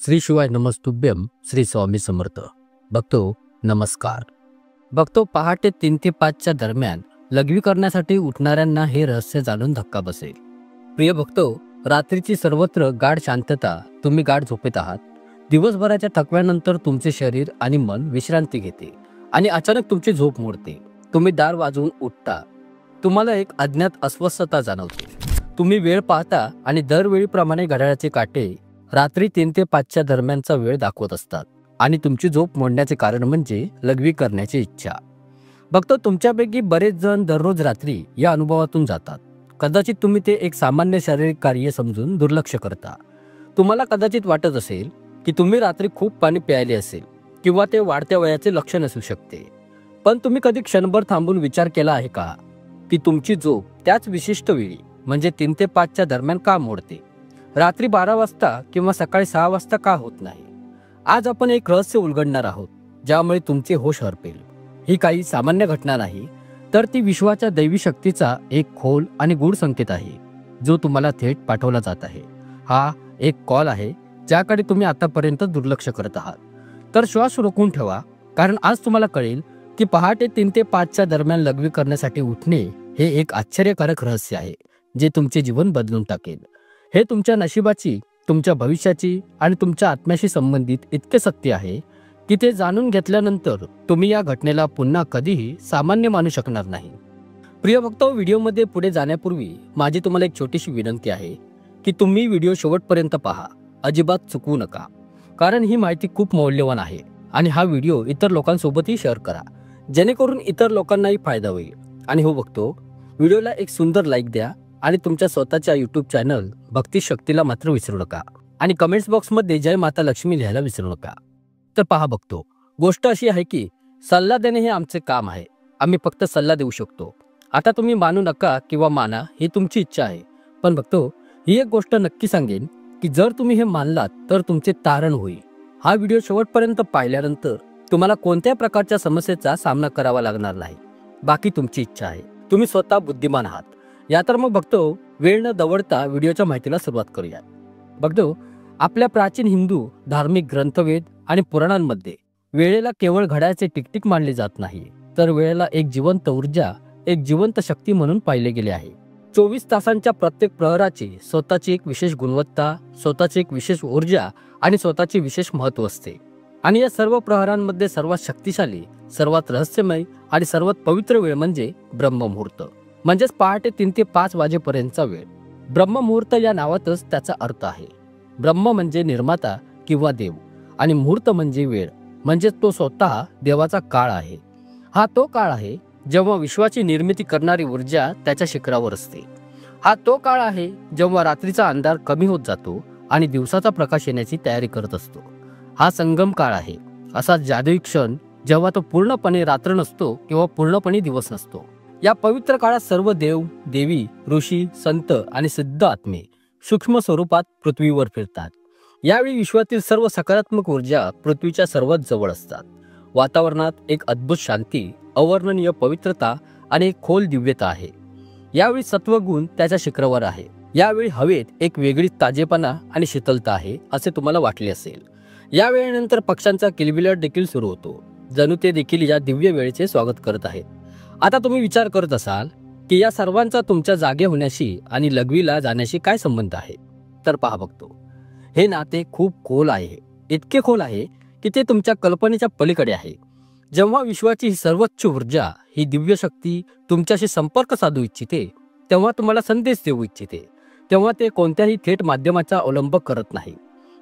श्री शिवाय नमस्तुभ्यम. श्री स्वामी समर्थ. भक्तो नमस्कार. भक्तो, पहाटे 3 ते 5च्या दरम्यान लघवी करण्यासाठी उठणाऱ्यांना हे रहस्य जाणून धक्का बसेल. प्रिय भक्तो, रात्रीची सर्वत्र गाढ शांतता, तुम्ही गाढ झोपेत आहात. दिवसभराच्या थकव्यानंतर तुमचे शरीर आणि मन विश्रांती घेते आणि अचानक तुमची झोप मोडते. तुम्ही दार वाजवून उठता. तुम्हाला एक अज्ञात अस्वस्थता जाणवते. तुम्ही वेळ पाहता आणि दरवेळीप्रमाणे घड्याळाचे काटे रात्री 3 ते 5च्या दरम्यानचा वेळ दाखवत असतात आणि तुमची झोप मोडण्याचे कारण म्हणजे लघवी करण्याची इच्छा. भक्त, तुमच्यापैकी बरेच जण दररोज रात्री या अनुभवातून जातात. कदाचित तुम्ही ते एक सामान्य शारीरिक कार्य समजून दुर्लक्ष करता. तुम्हाला कदाचित वाटत असेल की तुम्ही रात्री खूप पाणी प्यायले असेल किंवा ते वाढत्या वयाचे लक्षण असू शकते. पण तुम्ही कधी क्षणभर थांबून विचार केला आहे का की तुमची झोप त्याच विशिष्ट वेळी म्हणजे 3 ते 5च्या दरम्यान का मोडते? रात्री 12 वाजता किंवा सकाळी 6 वाजता का होत नाही? आज आपण एक रहस्य उलगडणार आहोत ज्यामुळे तुमचे होश हरपेल. ही काही सामान्य घटना नाही, तर ती विश्वाच्या दैवी शक्तीचा एक खोल आणि गूढ संकेत आहे जो तुम्हाला थेट पाठवला जात आहे. हा एक कॉल आहे ज्याकडे तुम्ही आतापर्यंत दुर्लक्ष करत आहात. तर श्वास रोखून ठेवा, कारण आज तुम्हाला कळेल की पहाटे 3 ते 5च्या दरम्यान लघवी करण्यासाठी उठणे हे एक आश्चर्यकारक रहस्य आहे जे तुमचे जीवन बदलून टाकेल. हे तुमच्या नशिबाची, तुमच्या भविष्याची आणि तुमच्या आत्म्याशी संबंधित इतके सत्य आहे की ते जाणून घेतल्यानंतर तुम्ही या घटनेला पुन्हा कधीही सामान्य मानू शकणार नाही. प्रिय भक्त, व्हिडिओमध्ये पुढे जाण्यापूर्वी माझी तुम्हाला एक छोटीशी विनंती आहे की तुम्ही व्हिडिओ शेवटपर्यंत पहा. अजिबात चुकवू नका, कारण ही माहिती खूप मौल्यवान आहे आणि हा व्हिडिओ इतर लोकांसोबतही शेअर करा जेणेकरून इतर लोकांनाही फायदा होईल. आणि हो भक्तो, व्हिडिओला एक सुंदर लाईक द्या आणि तुमच्या स्वतःच्या यूट्यूब चॅनल भक्ती शक्तीला मात्र विसरू नका आणि कमेंट्स बॉक्समध्ये जय माता लक्ष्मी लिहायला विसरू नका. तर पहा भक्तो, गोष्ट अशी आहे की सल्ला देणे हे आमचे काम आहे. आम्ही फक्त सल्ला देऊ शकतो. आता तुम्ही मानू नका किंवा माना, ही तुमची इच्छा आहे. पण भक्तो, ही एक गोष्ट नक्की सांगेन की जर तुम्ही हे मानलात तर तुमचे तारण होईल. हा व्हिडिओ शेवटपर्यंत पाहिल्यानंतर तुम्हाला कोणत्याही प्रकारच्या समस्येचा सामना करावा लागणार नाही. बाकी तुमची इच्छा आहे. तुम्ही स्वतः बुद्धिमान आहात. या तर मग बघतो, वेळ न दवडता व्हिडिओच्या माहितीला सुरुवात करूया. बघतो, आपल्या प्राचीन हिंदू धार्मिक ग्रंथवेद आणि पुराणांमध्ये वेळेला केवळ घड्याळाचे टिकटिक मानले जात नाही, तर वेळेला एक जिवंत ऊर्जा, एक जिवंत शक्ती म्हणून पाहिले गेले आहे. 24 तासांच्या प्रत्येक प्रहराची स्वतःची एक विशेष गुणवत्ता, स्वतःची एक विशेष ऊर्जा आणि स्वतःची विशेष महत्त्व असते. आणि या सर्व प्रहरांमध्ये सर्वात शक्तिशाली, सर्वात रहस्यमय आणि सर्वात पवित्र वेळ म्हणजे ब्रह्ममुहूर्त, म्हणजेच पहाटे 3 ते 5 वाजेपर्यंतचा वेळ. ब्रह्ममुहूर्त या नावातच त्याचा अर्थ आहे. ब्रह्म म्हणजे निर्माता किंवा देव आणि मुहूर्त म्हणजे वेळ, म्हणजे तो स्वतः देवाचा काळ आहे. हा तो काळ आहे जेव्हा विश्वाची निर्मिती करणारी ऊर्जा त्याच्या शिखरावर असते. हा तो काळ आहे जेव्हा रात्रीचा अंधार कमी होत जातो आणि दिवसाचा प्रकाश येण्याची तयारी करत असतो. हा संगम काळ आहे, असा जादुई क्षण जेव्हा तो पूर्णपणे रात्र नसतो किंवा पूर्णपणे दिवस नसतो. या पवित्र काळात सर्व देव, देवी, ऋषी, संत आणि सिद्ध आत्मे सूक्ष्म स्वरूपात पृथ्वीवर फिरतात. यावेळी विश्वातील सर्व सकारात्मक ऊर्जा पृथ्वीच्या सर्वात जवळ असतात. वातावरणात एक अद्भुत शांती, अवर्णनीय पवित्रता आणि एक खोल दिव्यता आहे. यावेळी सत्वगुण त्याच्या शिखरावर आहे. यावेळी हवेत एक वेगळी ताजेपणा आणि शीतलता आहे असे तुम्हाला वाटले असेल. या वेळेनंतर पक्ष्यांचा किलबिलाट देखील सुरू होतो, जणू ते देखील या दिव्य वेळेचे स्वागत करत आहेत. आता तुम्ही विचार करत असाल की या सर्वांचा तुमच्या जागे होण्याशी आणि लघवीला जाण्याशी काय संबंध आहे? तर पहा बघतो, हे नाते खूप खोल आहे. इतके खोल आहे की ते तुमच्या कल्पनेच्या पलीकडे आहे. जेव्हा विश्वाची ही सर्वोच्च ऊर्जा, ही दिव्य शक्ती तुमच्याशी संपर्क साधू इच्छिते, तेव्हा तुम्हाला संदेश देऊ इच्छिते, तेव्हा ते कोणत्याही थेट माध्यमाचा अवलंब करत नाही.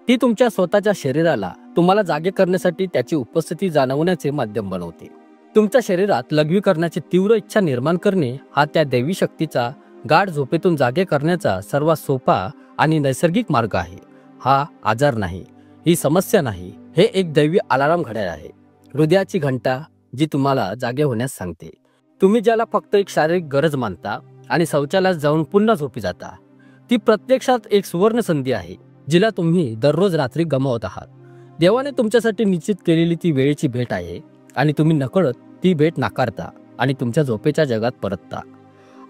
ती तुमच्या स्वतःच्या शरीराला तुम्हाला जागे करण्यासाठी त्याची उपस्थिती जाणवण्याचे माध्यम बनवते. तुमच्या शरीरात लघवी करण्याची तीव्र इच्छा निर्माण करणे हा त्या दैवी शक्तीचा गाढ झोपेतून जागे करण्याचा सर्वात सोपा आणि नैसर्गिक मार्ग आहे. हा आजार नाही, ही समस्या नाही, हे एक दैवी अलार्म घड्याळ आहे. हृदयाची घंटा जी तुम्हाला जागे होण्यास सांगते. तुम्ही ज्याला फक्त एक शारीरिक गरज मानता आणि शौचालयात जाऊन पुन्हा झोपी जाता, ती प्रत्यक्षात एक सुवर्ण संधी आहे जिला तुम्ही दररोज रात्री गमावत आहात. देवाने तुमच्यासाठी निश्चित केलेली ती वेळेची भेट आहे आणि तुम्ही नकळत ती भेट नाकारता आणि तुमच्या झोपेच्या जगात परतता.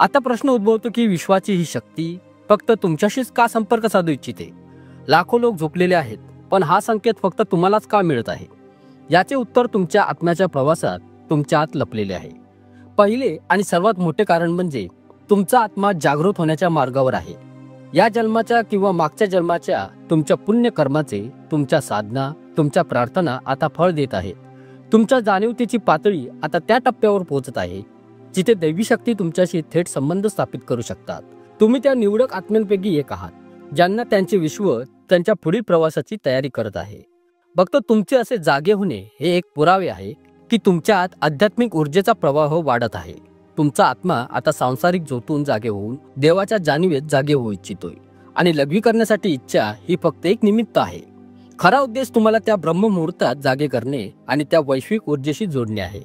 आता प्रश्न उद्भवतो की विश्वाची ही शक्ती फक्त तुमच्याशीच का संपर्क साधू इच्छिते? लाखो लोक झोपलेले आहेत, पण हा संकेत फक्त तुम्हालाच का मिळत आहे? याचे उत्तर तुमच्या आत्म्याच्या प्रवासात तुमच्या आत लपलेले आहे. पहिले आणि सर्वात मोठे कारण म्हणजे तुमचा आत्मा जागृत होण्याच्या मार्गावर आहे. या जन्माच्या किंवा मागच्या जन्माच्या तुमच्या पुण्य कर्माचे, तुमच्या साधना, तुमच्या प्रार्थना आता फळ देत आहेत. तुमच्या जाणीवतेची पातळी आता त्या टप्प्यावर पोहोचत आहे जिथे दैवी शक्ती तुमच्याशी थेट संबंध स्थापित करू शकतात. तुम्ही त्या निवडक आत्म्यांपैकी एक आहात ज्यांना त्यांचे विश्व त्यांच्या पुढील प्रवासाची तयारी करत आहे. फक्त तुमचे असे जागे होणे हे एक पुरावे आहे की तुमच्या आत आध्यात्मिक ऊर्जेचा प्रवाह वाढत आहे. तुमचा आत्मा आता सांसारिक झोतून जागे होऊन देवाच्या जाणीवेत जागे होऊ इच्छितोय आणि लघवी करण्यासाठी इच्छा ही फक्त एक निमित्त आहे. खरा उद्देश तुम्हाला त्या ब्रह्ममुहूर्तात जागे करणे आणि त्या वैश्विक ऊर्जेशी जोडणे आहे.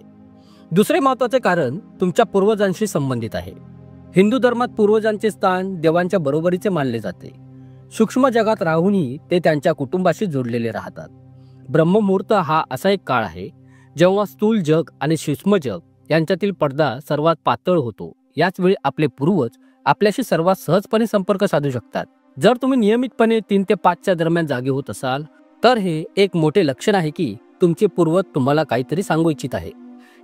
दुसरे महत्त्वाचे कारण तुमच्या पूर्वजांशी संबंधित आहे. हिंदू धर्मात पूर्वजांचे स्थान देवांच्या बरोबरीचे मानले जाते. सूक्ष्म जगात राहूनही ते त्यांच्या कुटुंबाशी जोडलेले राहतात. ब्रह्ममुहूर्त हा असा एक काळ आहे जेव्हा स्थूल जग आणि सूक्ष्म जग यांच्यातील पडदा सर्वात पातळ होतो. याच वेळी आपले पूर्वज आपल्याशी सर्वात सहजपणे संपर्क साधू शकतात. जर तुम्ही नियमितपणे 3 ते 5च्या दरम्यान जागे होत असाल तर हे एक मोठे लक्षण आहे की तुमचे पूर्वज तुम्हाला काहीतरी सांगू इच्छित आहे.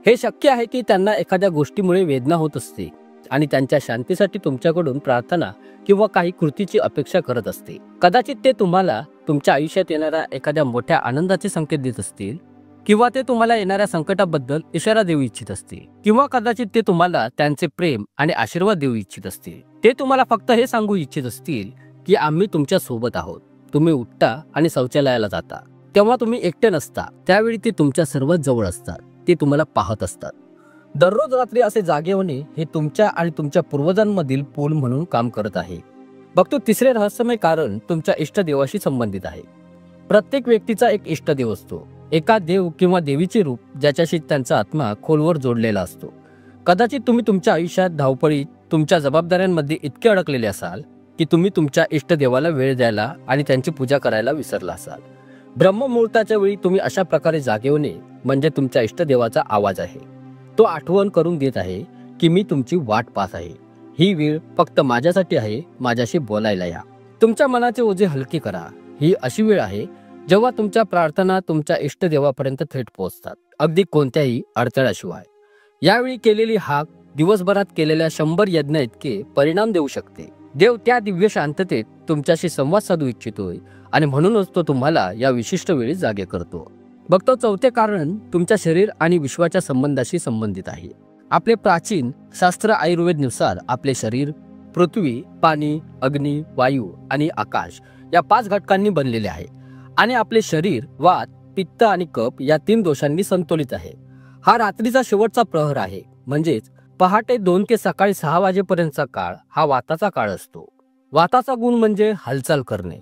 हे शक्य आहे की त्यांना एखाद्या गोष्टीमुळे वेदना होत असते आणि त्यांच्या शांतीसाठी तुमच्याकडून प्रार्थना किंवा काही कृतीची अपेक्षा करत असते. कदाचित ते तुम्हाला तुमच्या आयुष्यात येणाऱ्या एखाद्या मोठ्या आनंदाचे संकेत देत असतील किंवा ते तुम्हाला येणाऱ्या संकटाबद्दल इशारा देऊ इच्छित असतील किंवा कदाचित ते तुम्हाला त्यांचे प्रेम आणि आशीर्वाद देऊ इच्छित असतील. ते तुम्हाला फक्त हे सांगू इच्छित असतील की आम्ही तुमच्या सोबत आहोत. तुम्ही उठता आणि शौचालयाला जाता तेव्हा तुम्ही एकटे नसता. त्यावेळी ते तुमच्या सर्वात जवळ असतात. ते तुम्हाला पाहत असतात. दररोज रात्री असे जागे होणे हे तुमच्या आणि तुमच्या पूर्वजांमधील पूल म्हणून काम करत आहे. बघतो तिसरे रहस्यमय कारण तुमच्या इष्टदेवाशी संबंधित आहे. प्रत्येक व्यक्तीचा एक इष्टदेव असतो. एका देव किंवा देवीचे रूप ज्याच्याशी त्यांचा आत्मा खोलवर जोडलेला असतो. कदाचित तुम्ही तुमच्या आयुष्यात धावपळीत तुमच्या जबाबदाऱ्यांमध्ये इतके अडकलेले असाल की तुम्ही तुमच्या इष्टदेवाला वेळ द्यायला आणि त्यांची पूजा करायला विसरला असाल. ब्रह्ममुहूर्ताच्या वेळी तुम्ही अशा प्रकारे जागे होणे म्हणजे तुमच्या इष्टदेवाचा आवाज आहे. तो आठवण करून देत आहे की मी तुमची वाट पाहत आहे. ही वेळ फक्त माझ्यासाठी आहे. माझ्याशी बोलायला या. तुमच्या मनाचे ओझे हलके करा. ही अशी वेळ आहे जेव्हा तुमच्या प्रार्थना तुमच्या इष्टदेवापर्यंत थेट पोहोचतात, अगदी कोणत्याही अडथळ्याशिवाय. यावेळी केलेली हाक दिवसभरात केलेल्या 100 यज्ञ इतके परिणाम देऊ शकते. देव त्या दिव्य शांततेत तुमच्याशी संवाद साधू इच्छितोय आणि म्हणूनच तो तुम्हाला या विशिष्ट वेळी जागे करतो. बघतो चौथे कारण तुमच्या शरीर आणि विश्वाच्या संबंधाशी संबंधित आहे. आपले प्राचीन शास्त्र आयुर्वेदनुसार आपले शरीर पृथ्वी, पाणी, अग्नी, वायू आणि आकाश या 5 घटकांनी बनलेले आहे आणि आपले शरीर वात, पित्त आणि कफ या 3 दोषांनी संतुलित आहे. हा रात्रीचा शेवटचा प्रहर आहे, म्हणजेच पहाटे 2 ते सकाळी 6 वाजेपर्यंतचा काळ हा वाताचा काळ असतो. वाताचा गुण म्हणजे हालचाल करणे.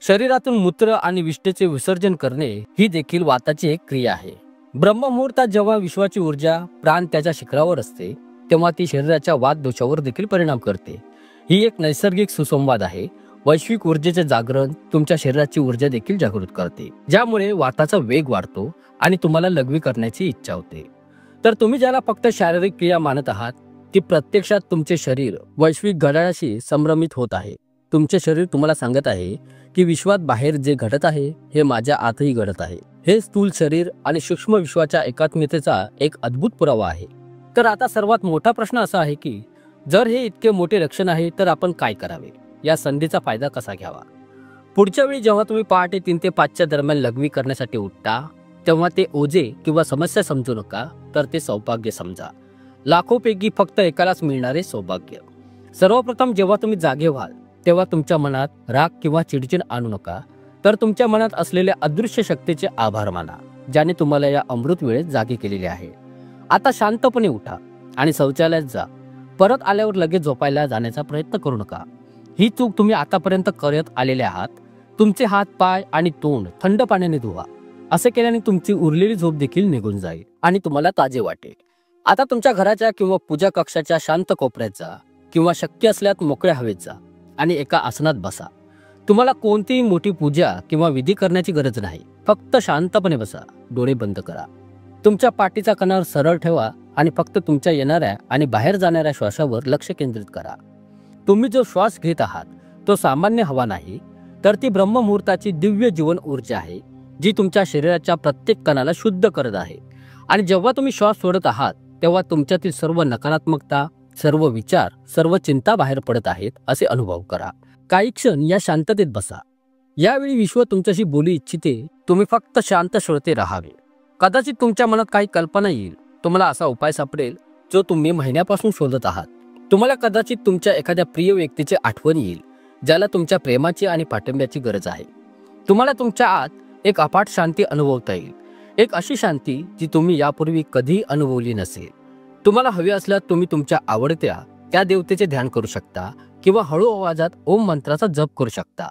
शरीरातून मूत्र आणि विष्ठेचे विसर्जन करणे ही देखील वाताची एक क्रिया आहे. ब्रह्ममुहूर्तात जेव्हा विश्वाची ऊर्जा प्राण त्याच्या शिखरावर असते तेव्हा ती शरीराच्या वात दोषावर देखील परिणाम करते. ही एक नैसर्गिक सुसंवाद आहे. वैश्विक ऊर्जेचे जागरण तुमच्या शरीराची ऊर्जा देखील जागृत करते, ज्यामुळे वाताचा वेग वाढतो आणि तुम्हाला लघवी करण्याची इच्छा होते. तर तुम्ही ज्याला फक्त शारीरिक क्रिया मानत आहात ती प्रत्यक्षात तुमचे शरीर वैश्विक घड्याळाशी संभ्रमित होत आहे. तुमचे शरीर तुम्हाला सांगत आहे की विश्वात बाहेर जे घडत आहे हे माझ्या आतही घडत आहे. हे स्थूल शरीर आणि सूक्ष्म विश्वाच्या एकात्मतेचा एक अद्भुत पुरावा आहे. तर आता सर्वात मोठा प्रश्न असा आहे की जर हे इतके मोठे लक्षण आहे तर आपण काय करावे? या संधीचा फायदा कसा घ्यावा? पुढच्या वेळी जेव्हा तुम्ही पहाटे 3 ते 5च्या दरम्यान लघवी करण्यासाठी उठता तेव्हा ते ओझे किंवा समस्या समजू नका, तर ते सौभाग्य समजा. लाखोपैकी फक्त एकालाच मिळणारे सौभाग्य. सर्वप्रथम जेव्हा तुम्ही जागे व्हाल तेव्हा तुमच्या मनात राग किंवा चिडचिड आणू नका, तर तुमच्या मनात असलेल्या अदृश्य शक्तीचे आभार माना ज्याने तुम्हाला या अमृत वेळेत जागे केलेले आहे. आता शांतपणे उठा आणि शौचालयात जा. परत आल्यावर लगेच झोपायला जाण्याचा प्रयत्न करू नका. ही चूक तुम्ही आतापर्यंत करत आलेले आहात. तुमचे हात, पाय आणि तोंड थंड पाण्याने धुवा. असे केल्याने तुमची उरलेली झोप देखील निघून जाईल आणि तुम्हाला ताजे वाटेल. आता तुमच्या घराच्या किंवा पूजा कक्षाच्या शांत कोपऱ्यात जा किंवा शक्य असल्यास मोकळ्या हवेत जा आणि एका आसनात बसा. तुम्हाला कोणतीही मोठी पूजा किंवा विधी करण्याची गरज नाही. फक्त शांतपणे बसा. डोळे बंद करा. तुमच्या पाठीचा कणा सरळ ठेवा आणि फक्त तुमच्या येणाऱ्या आणि बाहेर जाणाऱ्या श्वासावर लक्ष केंद्रित करा. तुम्ही जो श्वास घेत आहात तो सामान्य हवा नाही. तर ती ब्रह्ममुहूर्ताची दिव्य जीवन ऊर्जा आहे, जी तुमच्या शरीराच्या प्रत्येक कणाला शुद्ध करत आहे. आणि जेव्हा तुम्ही श्वास सोडत आहात तेव्हा तुमच्यातील सर्व नकारात्मकता, सर्व विचार, सर्व चिंता बाहेर पडत आहेत असे अनुभव करा. काही क्षण या शांततेत बसा. यावेळी विश्व तुमच्याशी बोलू इच्छिते, तुम्ही फक्त शांत श्रोते राहावे. कदाचित तुमच्या मनात काही कल्पना येईल, तुम्हाला असा उपाय सापडेल जो तुम्ही महिन्यापासून शोधत आहात. तुम्हाला कदाचित तुमच्या एखाद्या प्रिय व्यक्तीची आठवण येईल, ज्याला तुमच्या प्रेमाची आणि पाठिंब्याची गरज आहे. तुम्हाला तुमच्या आत एक अफाट शांती अनुभवता येईल, एक अशी शांती जी तुम्ही यापूर्वी कधी अनुभवली नसेल. तुम्हाला हवी असल्यास तुम्ही तुमच्या आवडत्या त्या देवतेचे ध्यान करू शकता किंवा हळू आवाजात ओम मंत्राचा जप करू शकता.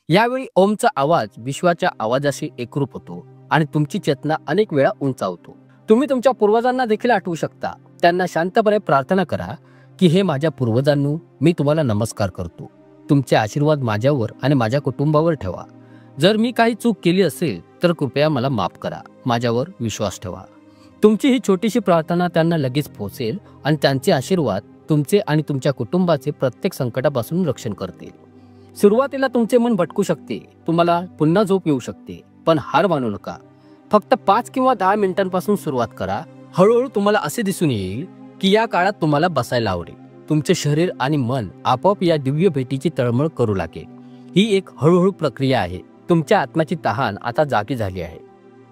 यावेळी ओमचा आवाज विश्वाच्या आवाजाशी एकरूप होतो आणि तुमची चेतना अनेक वेळा उंचावतो. तुम्ही तुमच्या पूर्वजांना देखील आठवू शकता. त्यांना शांतपणे प्रार्थना करा की हे माझ्या पूर्वजांनो, मी तुम्हाला नमस्कार करतो. तुमचे आशीर्वाद माझ्यावर आणि माझ्या कुटुंबावर ठेवा. जर मी काही चूक केली असेल तर कृपया मला माफ करा. माझ्यावर विश्वास ठेवा. तुमची ही छोटीशी प्रार्थना त्यांना लगेच पोहोचेल आणि त्यांचे आशीर्वाद तुमचे आणि तुमच्या कुटुंबाचे प्रत्येक संकटापासून रक्षण करतील. सुरुवातीला तुमचे मन भटकू शकते, तुम्हाला पुन्हा झोप येऊ शकते, पण हार मानू नका. फक्त 5 किंवा 10 मिनिटांपासून सुरुवात करा. हळूहळू तुम्हाला असे दिसून येईल की या काळात तुम्हाला बसायला आवडेल. तुमचे शरीर आणि मन आपोआप या दिव्य भेटीची तळमळ करू लागेल. ही एक हळूहळू प्रक्रिया आहे. तुमच्या आत्म्याची तहान आता जागी झाली आहे.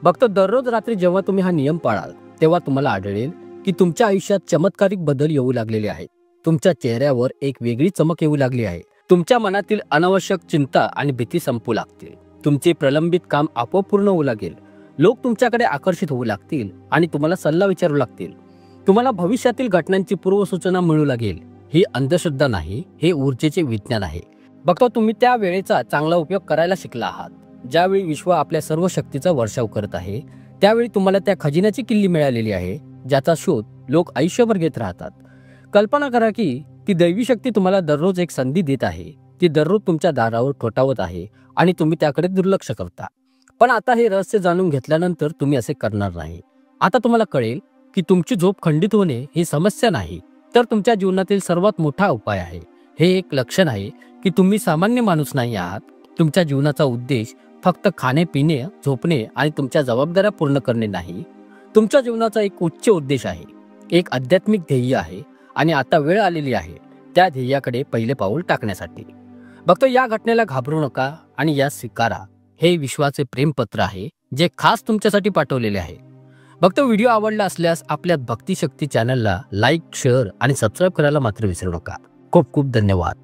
फक्त दररोज रात्री जेव्हा तुम्ही हा नियम पाळाल तेव्हा तुम्हाला आढळेल की तुमच्या आयुष्यात चमत्कारिक बदल येऊ लागलेले आहेत. तुमच्या चेहऱ्यावर एक वेगळी चमक येऊ लागली आहे. तुमच्या मनातील अनावश्यक चिंता आणि भीती संपू लागतील. तुमचे प्रलंबित काम आपोआप पूर्ण होऊ लागेल. लोक तुमच्याकडे आकर्षित होऊ लागतील आणि तुम्हाला सल्ला विचारू लागतील. तुम्हाला भविष्यातील घटनांची पूर्वसूचना मिळू लागेल. ही अंधश्रद्धा नाही, हे ऊर्जेचे विज्ञान आहे. बघतो तुम्ही त्या वेळेचा चांगला उपयोग करायला शिकला आहात. ज्यावेळी विश्व आपल्या सर्व शक्तीचा वर्षाव करत आहे, त्यावेळी तुम्हाला त्या खजिन्याची किल्ली मिळालेली आहे, ज्याचा शोध लोक आयुष्यभर घेत राहतात. कल्पना करा की ती दैवी शक्ती तुम्हाला दररोज एक संधी देत आहे. ती दररोज तुमच्या दारावर ठोठावत आहे आणि तुम्ही त्याकडे दुर्लक्ष करता. पण आता हे रहस्य जाणून घेतल्यानंतर तुम्ही असे करणार नाही. आता तुम्हाला कळेल की तुमची झोप खंडित होणे ही समस्या नाही, तर तुमच्या जीवनातील सर्वात मोठा उपाय आहे. हे एक लक्षण आहे की तुम्ही सामान्य माणूस नाही आहात. तुमच्या जीवनाचा उद्देश फक्त खाणे, पिणे, झोपणे आणि तुमच्या जबाबदाऱ्या पूर्ण करणे नाही. तुमच्या जीवनाचा एक उच्च उद्देश आहे, एक आध्यात्मिक ध्येय आहे आणि आता वेळ आलेली आहे त्या ध्येयाकडे पहिले पाऊल टाकण्यासाठी. बघतो या घटनेला घाबरू नका आणि या स्वीकारा. हे विश्वाचे प्रेमपत्र आहे जे खास तुमच्यासाठी पाठवलेले आहे. बघतो व्हिडिओ आवडला असल्यास आपल्या भक्ती शक्ती चॅनलला लाईक, शेअर आणि सबस्क्राईब करायला मात्र विसरू नका. खूप खूप धन्यवाद.